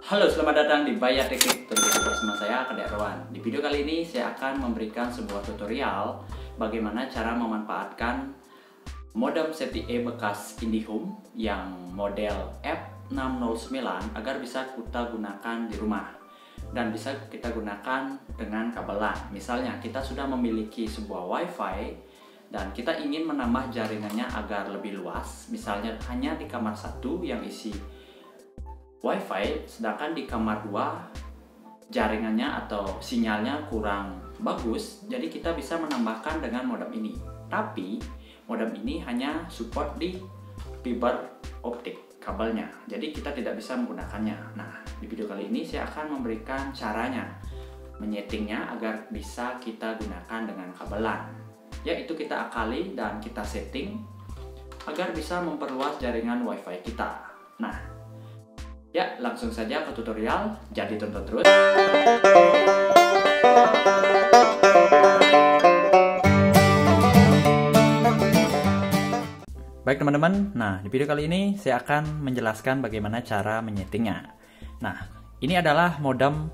Halo, selamat datang di Bayar Teknik Tutorial bersama saya, Kadek Rowan. Di video kali ini saya akan memberikan sebuah tutorial bagaimana cara memanfaatkan modem ZTE bekas IndiHome yang model F609 agar bisa kita gunakan di rumah dan bisa kita gunakan dengan kabelan. Misalnya kita sudah memiliki sebuah WiFi dan kita ingin menambah jaringannya agar lebih luas, misalnya hanya di kamar satu yang isi WiFi, sedangkan di kamar 2 jaringannya atau sinyalnya kurang bagus, jadi kita bisa menambahkan dengan modem ini. Tapi modem ini hanya support di fiber optik kabelnya, jadi kita tidak bisa menggunakannya. Nah, di video kali ini saya akan memberikan caranya menyetingnya agar bisa kita gunakan dengan kabelan, yaitu kita akali dan kita setting agar bisa memperluas jaringan WiFi kita. Nah, ya, langsung saja ke tutorial, jadi tonton terus. Baik teman-teman, nah di video kali ini saya akan menjelaskan bagaimana cara menyetingnya. Nah, ini adalah modem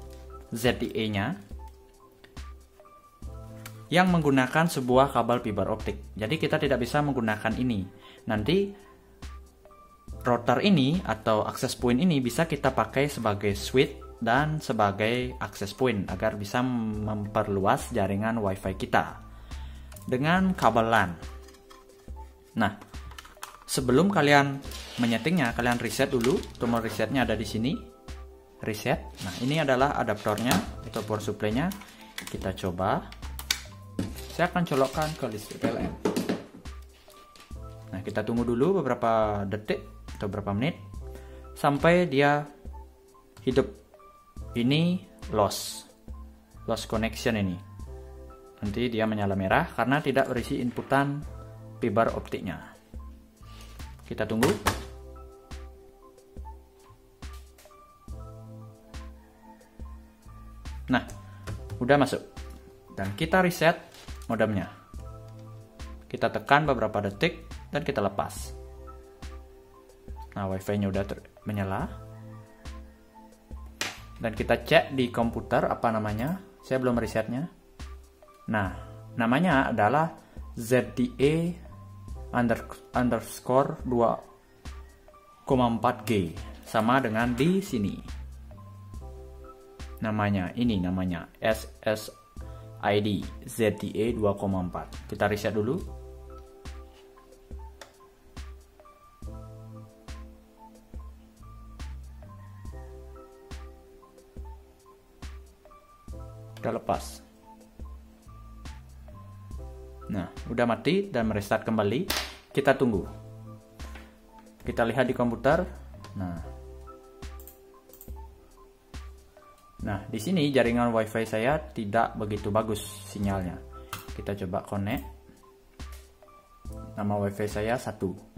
ZTE-nya yang menggunakan sebuah kabel fiber optik. Jadi kita tidak bisa menggunakan ini. Nanti router ini atau access point ini bisa kita pakai sebagai switch dan sebagai access point agar bisa memperluas jaringan WiFi kita dengan kabelan. Nah, sebelum kalian menyetingnya, kalian reset dulu. Tombol resetnya ada di sini. Reset. Nah, ini adalah adaptornya atau power supply-nya. Kita coba. Saya akan colokkan ke listrik PLN. Nah, kita tunggu dulu beberapa detik atau berapa menit sampai dia hidup. Ini lost connection ini. Nanti dia menyala merah karena tidak berisi inputan fiber optiknya. Kita tunggu. Nah, udah masuk. Dan kita reset modemnya. Kita tekan beberapa detik dan kita lepas. Nah, WiFi-nya udah menyala. Dan kita cek di komputer apa namanya. Saya belum resetnya. Nah, namanya adalah ZTE underscore 2,4G. Sama dengan di sini. Namanya SSID ZTE 2,4. Kita reset dulu. Udah lepas. Nah, udah mati dan merestart kembali. Kita tunggu. Kita lihat di komputer. Nah, di sini jaringan WiFi saya tidak begitu bagus sinyalnya. Kita coba connect. Nama WiFi saya 1.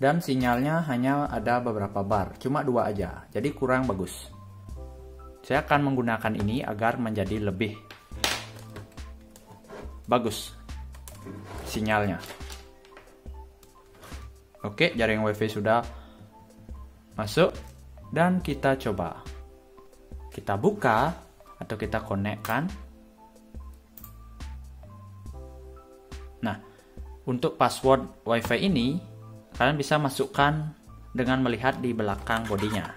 Dan sinyalnya hanya ada beberapa bar, cuma 2 aja, jadi kurang bagus. Saya akan menggunakan ini agar menjadi lebih bagus sinyalnya. Oke, jaringan WiFi sudah masuk dan kita coba. Kita buka atau kita connect-kan. Nah, untuk password WiFi ini kalian bisa masukkan dengan melihat di belakang bodinya.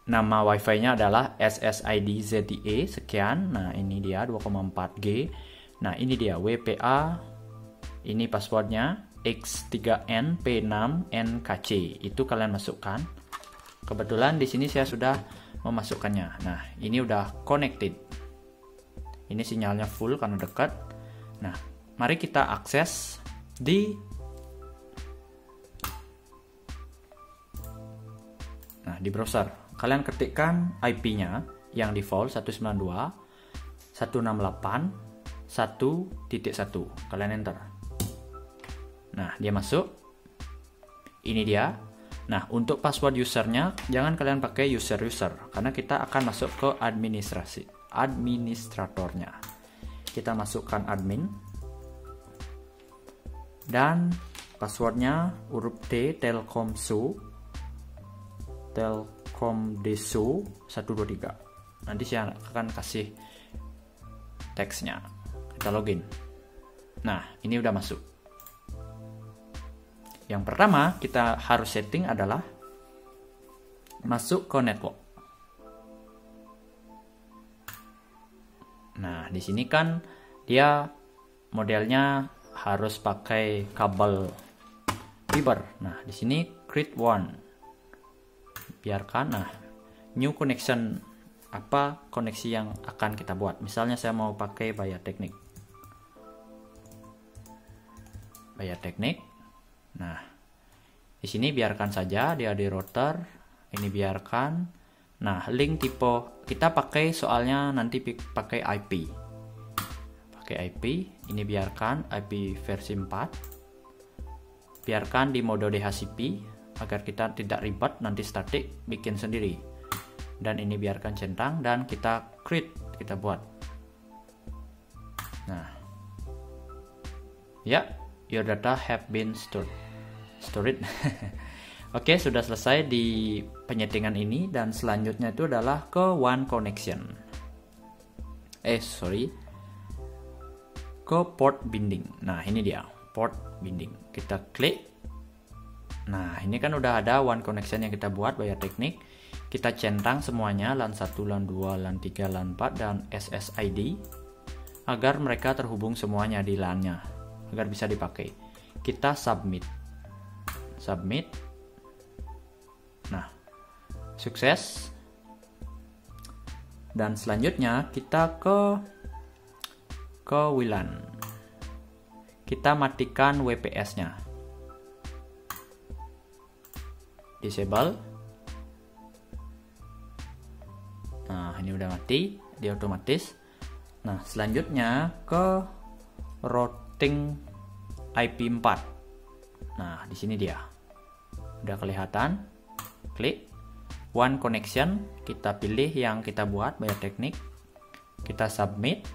Nama WiFi-nya adalah SSID ZTE sekian. Nah, ini dia 2,4G. Nah, ini dia WPA. Ini passwordnya X3NP6NKC. Itu kalian masukkan. Kebetulan di sini saya sudah memasukkannya. Nah, ini udah connected. Ini sinyalnya full karena dekat. Nah, mari kita akses di browser. Kalian ketikkan IP-nya yang default 192.168.1.1. Kalian enter. Nah, dia masuk. Ini dia. Nah, untuk password usernya jangan kalian pakai user karena kita akan masuk ke administratornya. Kita masukkan admin. Dan passwordnya huruf D, telkomdesu 123. Nanti saya akan kasih teksnya. Kita login. Nah, ini udah masuk. Yang pertama kita harus setting adalah masuk ke network. Nah, di sini kan dia modelnya harus pakai kabel fiber. Nah, di sini create one. Biarkan. Nah, new connection, apa koneksi yang akan kita buat. Misalnya saya mau pakai Bayar Teknik. Nah, di sini biarkan saja dia di router. Ini biarkan. Nah, link tipe kita pakai soalnya nanti pakai IP. Ini biarkan IP versi 4. Biarkan di mode DHCP agar kita tidak ribet nanti static bikin sendiri. Dan ini biarkan centang dan kita create, kita buat. Nah, ya, your data have been stored. Oke, sudah selesai di penyetingan ini dan selanjutnya itu adalah ke one connection. Ke port binding. Nah, ini dia port binding. Kita klik. Nah, ini kan udah ada one connection yang kita buat Bayar Teknik. Kita centang semuanya LAN 1, LAN 2, LAN 3, LAN 4 dan SSID agar mereka terhubung semuanya di LAN-nya agar bisa dipakai. Kita submit. Nah, sukses. Dan selanjutnya kita ke WLAN. Kita matikan WPS-nya. Disable. Nah, ini udah mati, dia otomatis. Nah, selanjutnya ke routing IP 4. Nah, di sini dia. Udah kelihatan. Klik one connection, kita pilih yang kita buat Bayar Teknik. Kita submit.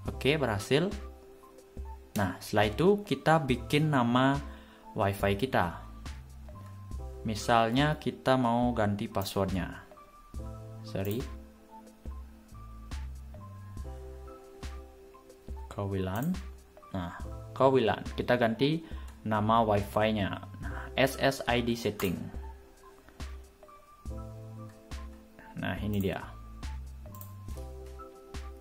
Oke, berhasil. Nah, setelah itu kita bikin nama WiFi kita. Misalnya kita mau ganti passwordnya. WLAN. Nah, WLAN kita ganti nama WiFi-nya. Nah, SSID setting. Nah, ini dia.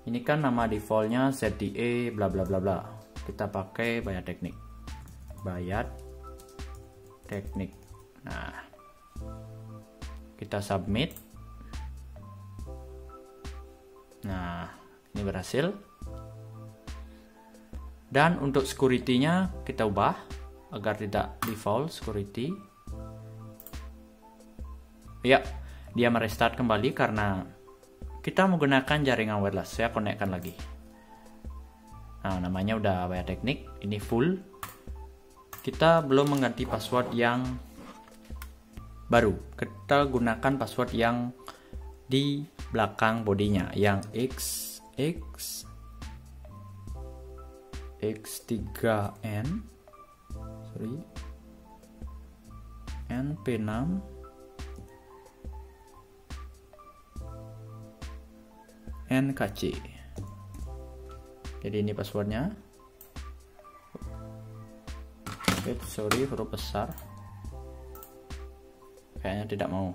Ini kan nama defaultnya ZTE bla bla bla bla. Kita pakai Bayar Teknik. Nah, kita submit. Nah, ini berhasil. Dan untuk security-nya kita ubah agar tidak default security. Ya, dia merestart kembali karena kita menggunakan jaringan wireless. Saya konekkan lagi. Nah, namanya udah Bayar Teknik. Ini full. Kita belum mengganti password yang baru. Kita gunakan password yang di belakang bodinya, yang X3N NP6 NKC. Jadi ini passwordnya. Huruf besar. Kayaknya tidak mau.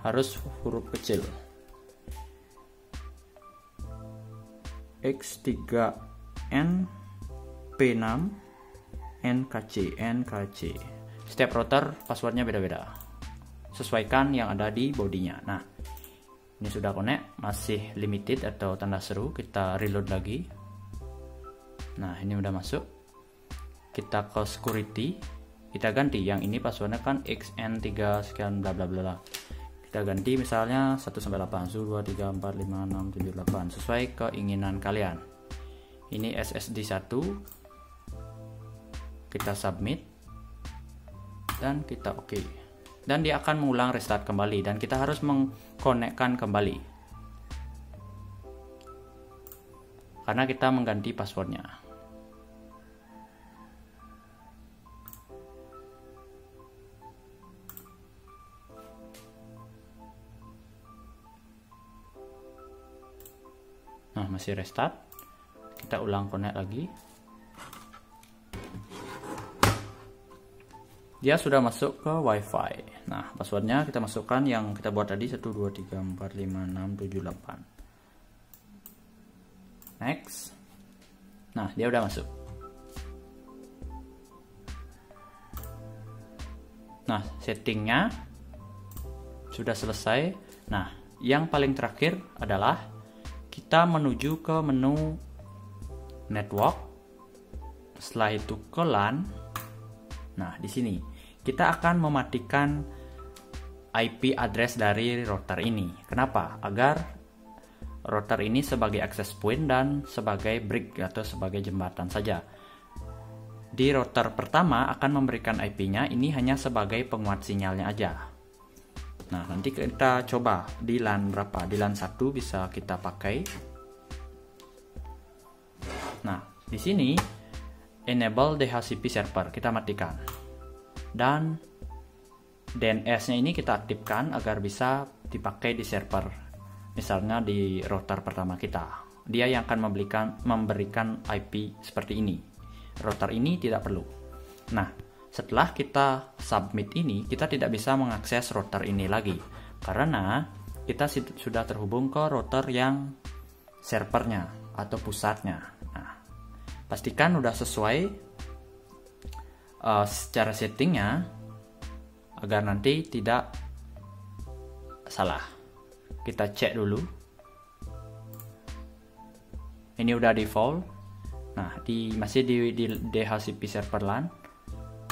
Harus huruf kecil. X3N P6 NKC. Setiap router passwordnya beda-beda. Sesuaikan yang ada di bodinya. Nah, ini sudah connect, masih limited atau tanda seru. Kita reload lagi. Nah, ini udah masuk. Kita ke security, kita ganti. Yang ini passwordnya kan XN3 sekian bla bla bla. Kita ganti misalnya 1 sampai 8, 1 2 3 4 5 6 7 8 sesuai keinginan kalian. Ini SSD 1. Kita submit dan kita oke. Dan dia akan mengulang restart kembali dan kita harus mengkonekkan kembali. karena kita mengganti passwordnya. Nah, masih restart. Kita ulang connect lagi. Dia sudah masuk ke WiFi. Nah, passwordnya kita masukkan yang kita buat tadi 123456778. Next. Nah, dia udah masuk. Nah, settingnya sudah selesai. Nah, yang paling terakhir adalah kita menuju ke menu network. Setelah itu ke LAN. Nah, di sini kita akan mematikan IP address dari router ini. Kenapa? Agar router ini sebagai access point dan sebagai brick atau sebagai jembatan saja. Di router pertama akan memberikan IP-nya, ini hanya sebagai penguat sinyalnya aja. Nah, nanti kita coba di LAN berapa. Di LAN 1 bisa kita pakai. Nah, di sini enable DHCP server kita matikan, dan DNS-nya ini kita aktifkan agar bisa dipakai di server, misalnya di router pertama kita. Dia yang akan memberikan IP seperti ini. Router ini tidak perlu. Nah, setelah kita submit ini, kita tidak bisa mengakses router ini lagi karena kita sudah terhubung ke router yang servernya atau pusatnya. Nah, pastikan udah sesuai secara settingnya agar nanti tidak salah. Kita cek dulu. Ini udah default. Nah, masih di DHCP server LAN.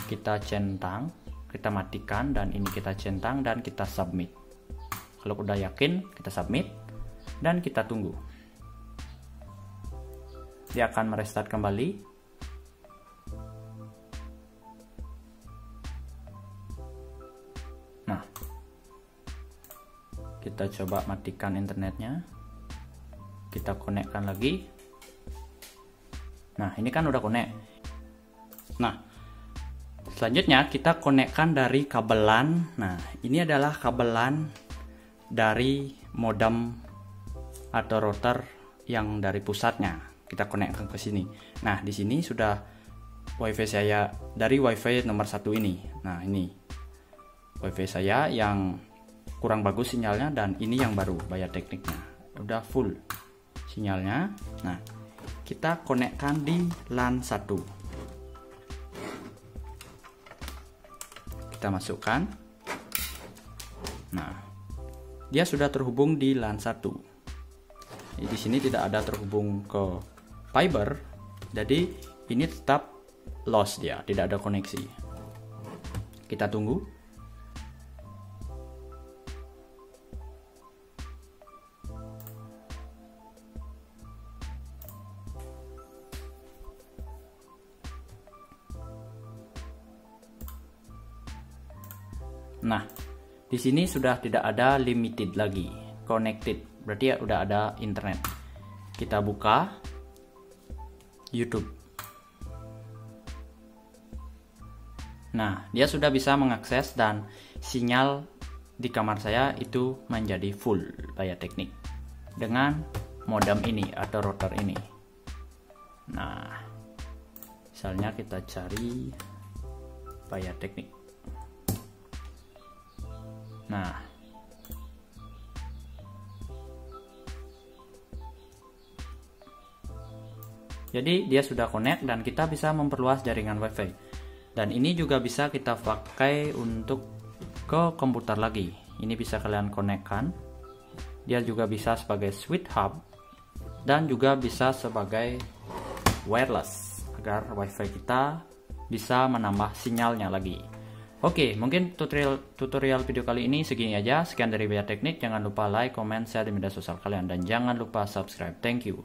Kita centang, kita matikan, dan ini kita centang dan kita submit. Kalau udah yakin, kita submit dan kita tunggu. Dia akan merestart kembali. Nah, kita coba matikan internetnya. Kita konekkan lagi. Nah, ini kan udah connect. Nah, selanjutnya kita konekkan dari kabel LAN. Nah, ini adalah kabel LAN dari modem atau router yang dari pusatnya. Kita konekkan ke sini. Nah, di sini sudah WiFi saya dari WiFi nomor 1 ini. Nah, ini WiFi saya yang kurang bagus sinyalnya, dan ini yang baru Bayar Tekniknya. Udah full sinyalnya. Nah, kita konekkan di LAN 1. Kita masukkan. Nah, dia sudah terhubung di LAN 1. Di sini tidak ada terhubung ke fiber, jadi ini tetap lost, dia tidak ada koneksi. Kita tunggu. Nah, di sini sudah tidak ada limited lagi, connected, berarti ya udah ada internet. Kita buka YouTube. Nah, dia sudah bisa mengakses dan sinyal di kamar saya itu menjadi full Bayar Teknik dengan modem ini atau router ini. Nah, misalnya kita cari Bayar Teknik. Nah, jadi dia sudah connect dan kita bisa memperluas jaringan WiFi. Dan ini juga bisa kita pakai untuk ke komputer lagi. Ini bisa kalian konekkan. Dia juga bisa sebagai switch hub dan juga bisa sebagai wireless agar WiFi kita bisa menambah sinyalnya lagi. Oke, mungkin tutorial video kali ini segini aja. Sekian dari Bayar Teknik. Jangan lupa like, comment, share di media sosial kalian, dan jangan lupa subscribe. Thank you.